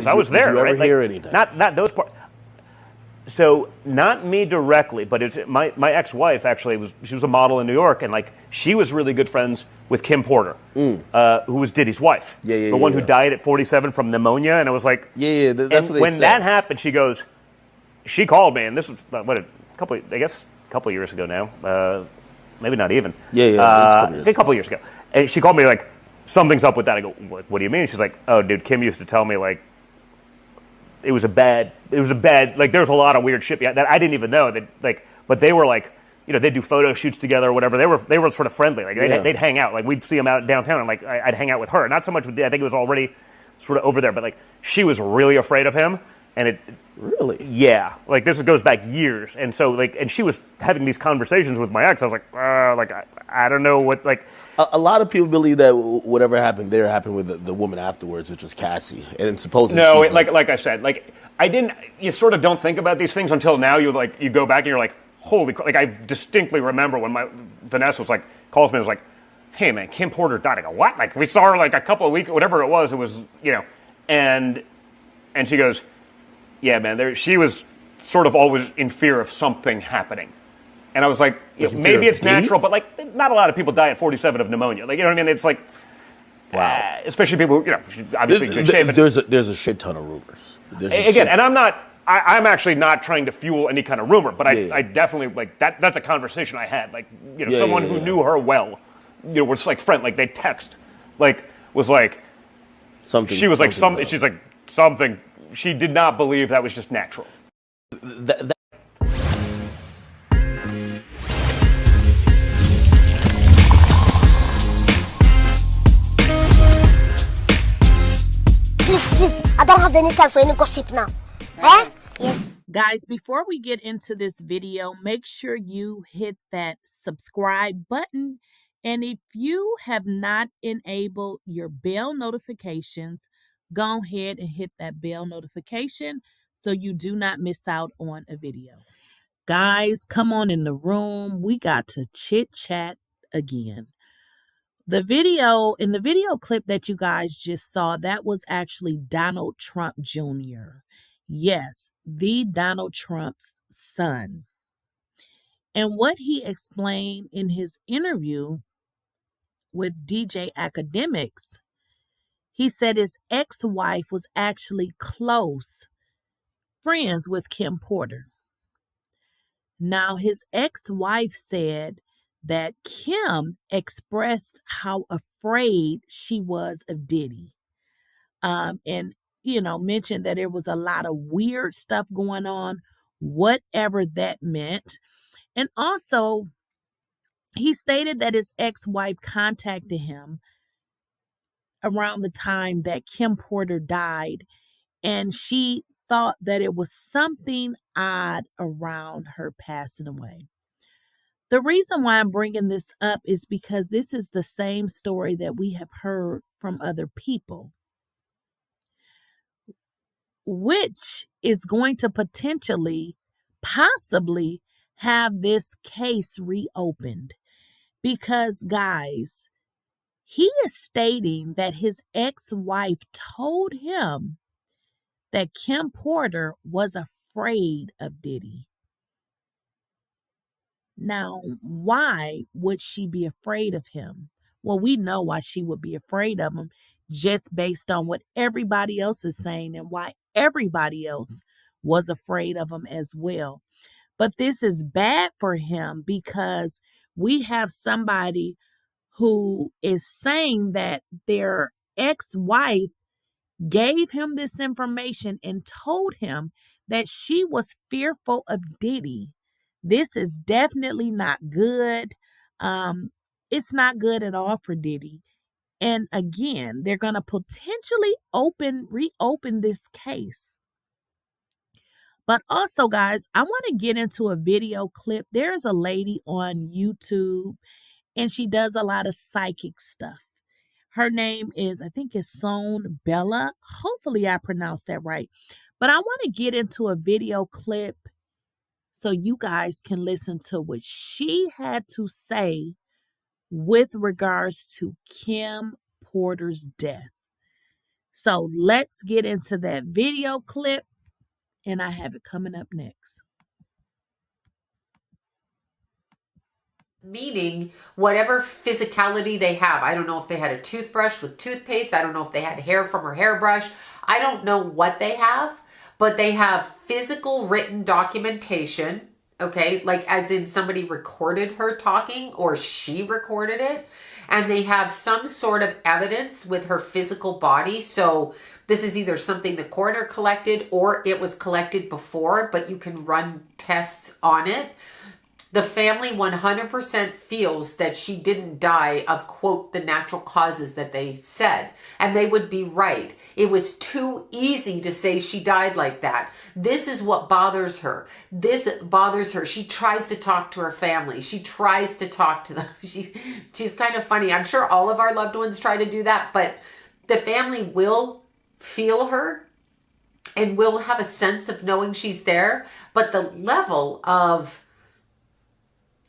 parties. I was there. Did you ever right? hear anything? Not those parties. So not me directly, but it's my ex-wife actually she was a model in New York, and like she was really good friends with Kimporter, who was Diddy's wife, the one who died at 47 from pneumonia. And I was like, that's what they when said. that happened, she called me, and this was a couple of years ago now, maybe not even, a couple of years ago, and she called me like, something's up with that. I go, what do you mean? She's like, oh, dude, Kim used to tell me like. It was a bad, like, there's a lot of weird shit that I didn't even know that, like, but they were like, they'd do photo shoots together or whatever. They were sort of friendly. Like, they'd hang out. Like, we'd see them out downtown, and like, I'd hang out with her. Not so much with, I think it was already sort of over there, but like, she was really afraid of him. And really? Yeah. Like, this goes back years. And so, like, and she was having these conversations with my ex. I was like, I don't know what, like. A lot of people believe that whatever happened there happened with the woman afterwards, which was Cassie. And supposedly. No, like I said, like, you sort of don't think about these things until now. You go back and you're like, holy, like, I distinctly remember when Vanessa was like, calls me and was like, hey man, Kimporter died. I go, what? Like, we saw her like a couple of weeks, whatever it was, and she goes, yeah, man, she was sort of always in fear of something happening. And I was like, maybe it's natural, but like, not a lot of people die at 47 of pneumonia. Like, you know what I mean? It's like, wow. Especially people who, obviously good shape. There's a shit ton of rumors. Again, and I'm actually not trying to fuel any kind of rumor, but I definitely, like, that's a conversation I had. Like, someone who knew her well, was like friend, like they text, like, was like, something. She was like, she's like, something. She did not believe that was just natural. Please, I don't have any time for any gossip now. Eh? Yes. Guys, before we get into this video, make sure you hit that subscribe button. And if you have not enabled your bell notifications, go ahead and hit that bell notification so you do not miss out on a video. Guys, come on in the room. We got to chit chat again. In the video clip that you guys just saw, that was actually Donald Trump Jr. Yes, the Donald Trump's son. And what he explained in his interview with DJ Academics, he said his ex-wife was actually close friends with Kimporter. Now, his ex-wife said that Kim expressed how afraid she was of Diddy. And, mentioned that there was a lot of weird stuff going on, whatever that meant. And also, he stated that his ex-wife contacted him around the time that Kimporter died, and she thought that it was something odd around her passing away. The reason why I'm bringing this up is because this is the same story that we have heard from other people, which is going to possibly have this case reopened. Because, guys, he is stating that his ex-wife told him that Kimporter was afraid of Diddy. Now, why would she be afraid of him? Well, we know why she would be afraid of him, just based on what everybody else is saying and why everybody else was afraid of him as well. But this is bad for him because we have somebody who is saying that their ex-wife gave him this information and told him that she was fearful of Diddy. This is definitely not good. It's not good at all for Diddy. And again, they're going to potentially reopen this case. But also, guys, I want to get into a video clip. There's a lady on YouTube, and she does a lot of psychic stuff. Her name is, I think it's Son Bella. Hopefully I pronounced that right. But I want to get into a video clip so you guys can listen to what she had to say with regards to Kimporter's death. So let's get into that video clip, and I have it coming up next. Meaning whatever physicality they have. I don't know if they had a toothbrush with toothpaste. I don't know if they had hair from her hairbrush. I don't know what they have, but they have physical written documentation, okay? Like as in somebody recorded her talking or she recorded it. And they have some sort of evidence with her physical body. So this is either something the coroner collected or it was collected before, but you can run tests on it. The family 100% feels that she didn't die of, quote, the natural causes that they said. And they would be right. It was too easy to say she died like that. This is what bothers her. This bothers her. She tries to talk to her family. She tries to talk to them. She's kind of funny. I'm sure all of our loved ones try to do that, but the family will feel her and will have a sense of knowing she's there. But the level of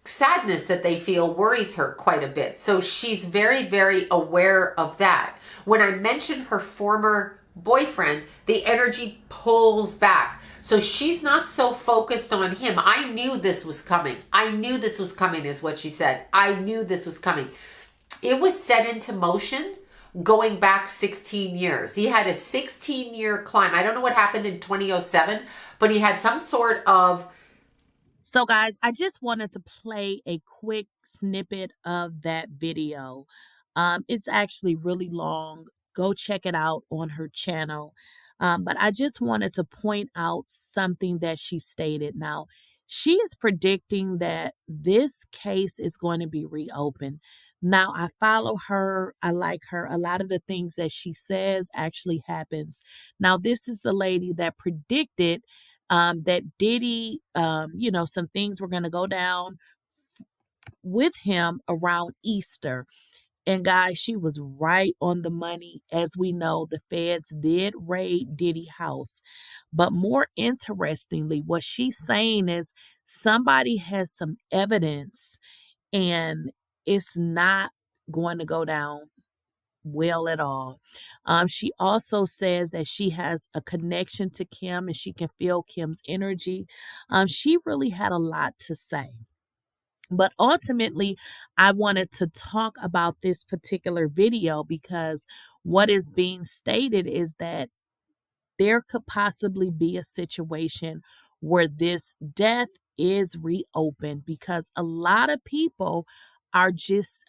sadness that they feel worries her quite a bit. So she's very, very aware of that. When I mention her former boyfriend, the energy pulls back. So she's not so focused on him. I knew this was coming. I knew this was coming is what she said. I knew this was coming. It was set into motion going back 16 years. He had a 16-year climb. I don't know what happened in 2007, but he had some sort of. So guys, I just wanted to play a quick snippet of that video. It's actually really long. Go check it out on her channel. But I just wanted to point out something that she stated. Now, she is predicting that this case is going to be reopened. Now, I follow her. I like her. A lot of the things that she says actually happens. Now, this is the lady that predicted that Diddy, some things were going to go down with him around Easter. And guys, she was right on the money. As we know, the feds did raid Diddy's house. But more interestingly, what she's saying is somebody has some evidence and it's not going to go down well at all. She also says that she has a connection to Kim and she can feel Kim's energy. She really had a lot to say. But ultimately, I wanted to talk about this particular video because what is being stated is that there could possibly be a situation where this death is reopened because a lot of people are just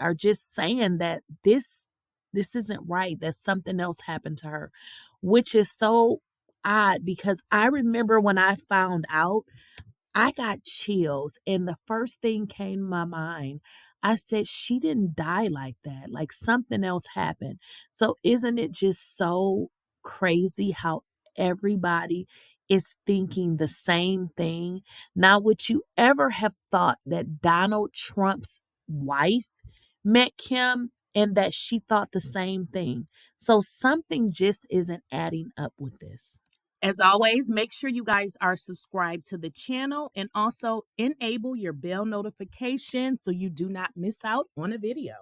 saying that this isn't right, that something else happened to her, which is so odd because I remember when I found out, I got chills, and the first thing came to my mind. I said, she didn't die like that. Like something else happened. So isn't it just so crazy how everybody is thinking the same thing? Now, would you ever have thought that Donald Trump's wife met Kim and that she thought the same thing? So something just isn't adding up with this. As always, make sure you guys are subscribed to the channel and also enable your bell notifications so you do not miss out on a video.